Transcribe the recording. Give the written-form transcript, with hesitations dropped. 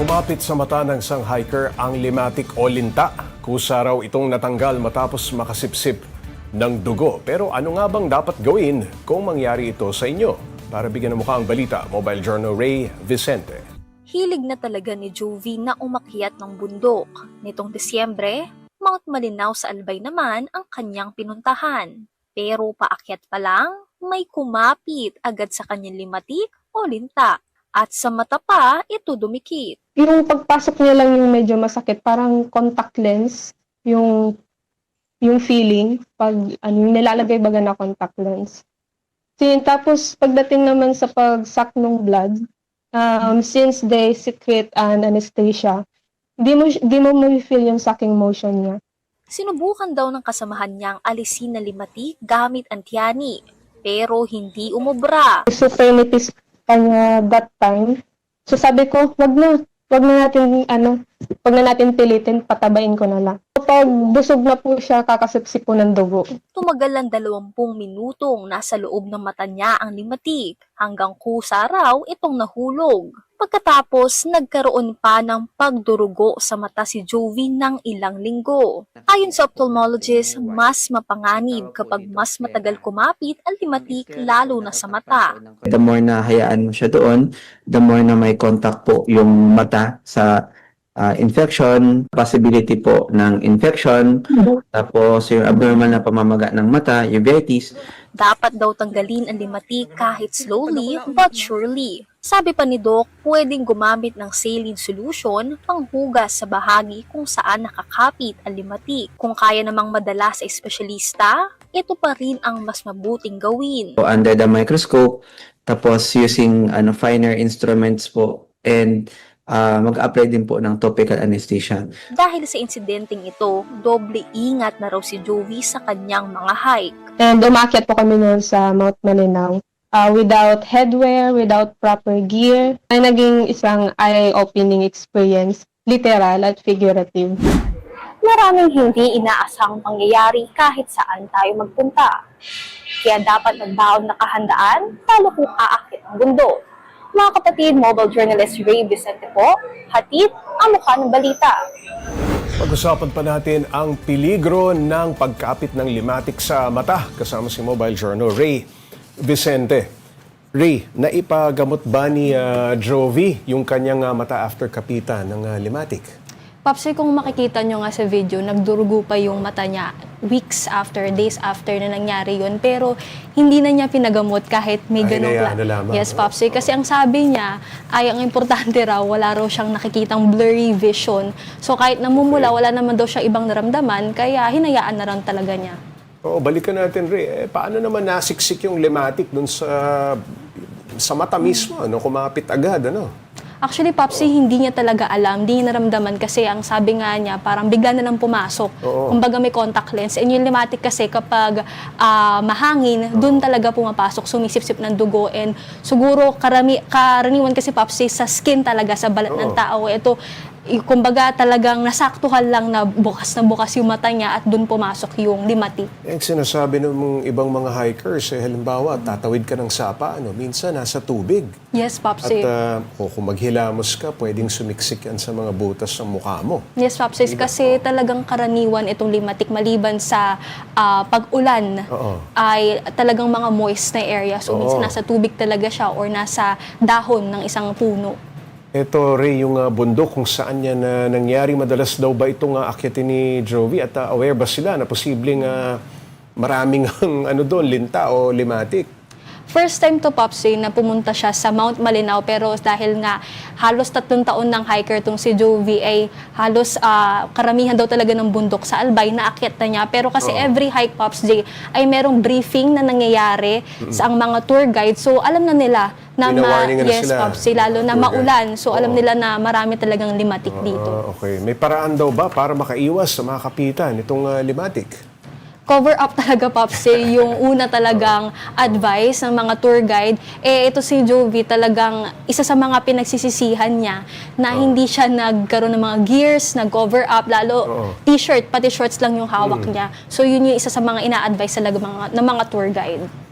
Kumapit sa mata ng isang hiker ang limatic o linta. Kusa raw itong natanggal matapos makasipsip ng dugo. Pero ano nga bang dapat gawin kung mangyari ito sa inyo? Para bigyan ng mukha ang balita, Mobile Journal Ray Vicente. Hilig na talaga ni Jovi na umakyat ng bundok. Nitong Disyembre, Mount Malinaw sa Albay naman ang kanyang pinuntahan. Pero paakyat pa lang, may kumapit agad sa kanyang limatik o linta. At sa mata pa, ito dumikit. Yung pagpasok niya lang yung medyo masakit, parang contact lens, yung feeling, pag yung nilalagay baga na contact lens. Tapos pagdating naman sa pagsak ng blood, since they secrete an anesthesia, di mo feel yung sucking motion niya. Sinubukan daw ng kasamahan niyang alisin na limatik gamit ang tiani, pero hindi umubra. Super nipis pa niya that time. So sabi ko, wag na natin pilitin, patabain ko na lang. Pag busog na po siya, kakasipsip po ng dugo. Tumagal ang 20 minutong nasa loob ng mata niya ang limatik, hanggang kusa raw itong nahulog. Pagkatapos, nagkaroon pa ng pagdurugo sa mata si Jovi ng ilang linggo. Ayon sa ophthalmologist, mas mapanganib kapag mas matagal kumapit ang limatik lalo na sa mata. The more na hayaan mo siya doon, the more na may contact po yung mata sa infection, possibility po ng infection, tapos yung abnormal na pamamaga ng mata, uveitis. Dapat daw tanggalin ang limatik kahit slowly but surely. Sabi pa ni Doc, pwedeng gumamit ng saline solution panghugas sa bahagi kung saan nakakapit ang limatik. Kung kaya namang madala sa espesyalista, ito pa rin ang mas mabuting gawin. Under the microscope, tapos using finer instruments po, and mag-apply din po ng topical anesthesia. Dahil sa insidenteng ito, doble ingat na raw si Jovi sa kanyang mga hike. And umakyat po kami noon sa Mount Malinaw. Without headwear, without proper gear, ay naging isang eye-opening experience, literal at figurative. Maraming hindi inaasahang pangyayari kahit saan tayo magpunta. Kaya dapat nagbaon na kahandaan, lalo kung aakit ang bundok. Mga kapatid, mobile journalist Ray Vicente po, hatid ang mukha ng balita. Pag-usapan pa natin ang peligro ng pagkapit ng limatic sa mata kasama si Mobile Journal Ray Vicente. Ray, naipagamot ba ni Jovi yung kanyang mata after kapitan ng limatic? Papsi, kung makikita nyo nga sa video, nagdurugo pa yung mata niya weeks after, days after na nangyari yun. Pero hindi na niya pinagamot kahit may ganong Yes, Papsi. Kasi ang sabi niya, ay ang importante raw, wala raw siyang nakikitang blurry vision. So kahit namumula, wala naman daw siyang ibang naramdaman, kaya hinayaan na rin talaga niya. Oo, balikan natin, Ray. Paano naman nasiksik yung limatic dun sa mata mismo? Kumapit agad, Actually, Popsi, hindi niya talaga alam, hindi niya naramdaman kasi ang sabi nga niya, parang bigla na lang pumasok. Kumbaga may contact lens. And yung limatic kasi kapag mahangin, dun talaga pumapasok, sumisip-sip ng dugo. And siguro karaniwan kasi, Popsi, sa skin talaga, sa balat ng tao. Ito, kumbaga talagang nasaktuhan lang na bukas yung mata niya at dun pumasok yung limatic. Yung sinasabi ng ibang mga hikers, halimbawa, tatawid ka ng sapa, minsan nasa tubig. Yes, Popsi. At kung maghilamos ka, pwedeng sumiksik yan sa mga butas ng mukha mo. Yes, Popsi, kasi talagang karaniwan itong limatic maliban sa pag-ulan ay talagang mga moist na area. So minsan nasa tubig talaga siya or nasa dahon ng isang puno. Ito, Ray, yung bundok kung saan yan nangyari, madalas daw ba itong akyatin ni Jovi at aware ba sila na posibleng maraming doon, linta o limatic? First time to, Popsi, na pumunta siya sa Mount Malinaw, pero dahil nga halos 3 taon ng hiker tong si Jovi ay halos karamihan daw talaga ng bundok sa Albay na akyat na niya. Pero kasi every hike, Pops J, ay merong briefing na nangyayari sa ang mga tour guide. So alam na nila na yes, Popsi, lalo na maulan. So alam nila na marami talagang limatic dito. Okay. May paraan daw ba para makaiwas sa mga kapitan itong limatic? Cover up talaga, Popsi, yung una talagang advice ng mga tour guide. Ito si Jovi talagang isa sa mga pinagsisisihan niya na hindi siya nagkaroon ng mga gears, nag-cover up, lalo t-shirt, pati shorts lang yung hawak niya. So yun yung isa sa mga ina-advise talaga ng mga tour guide.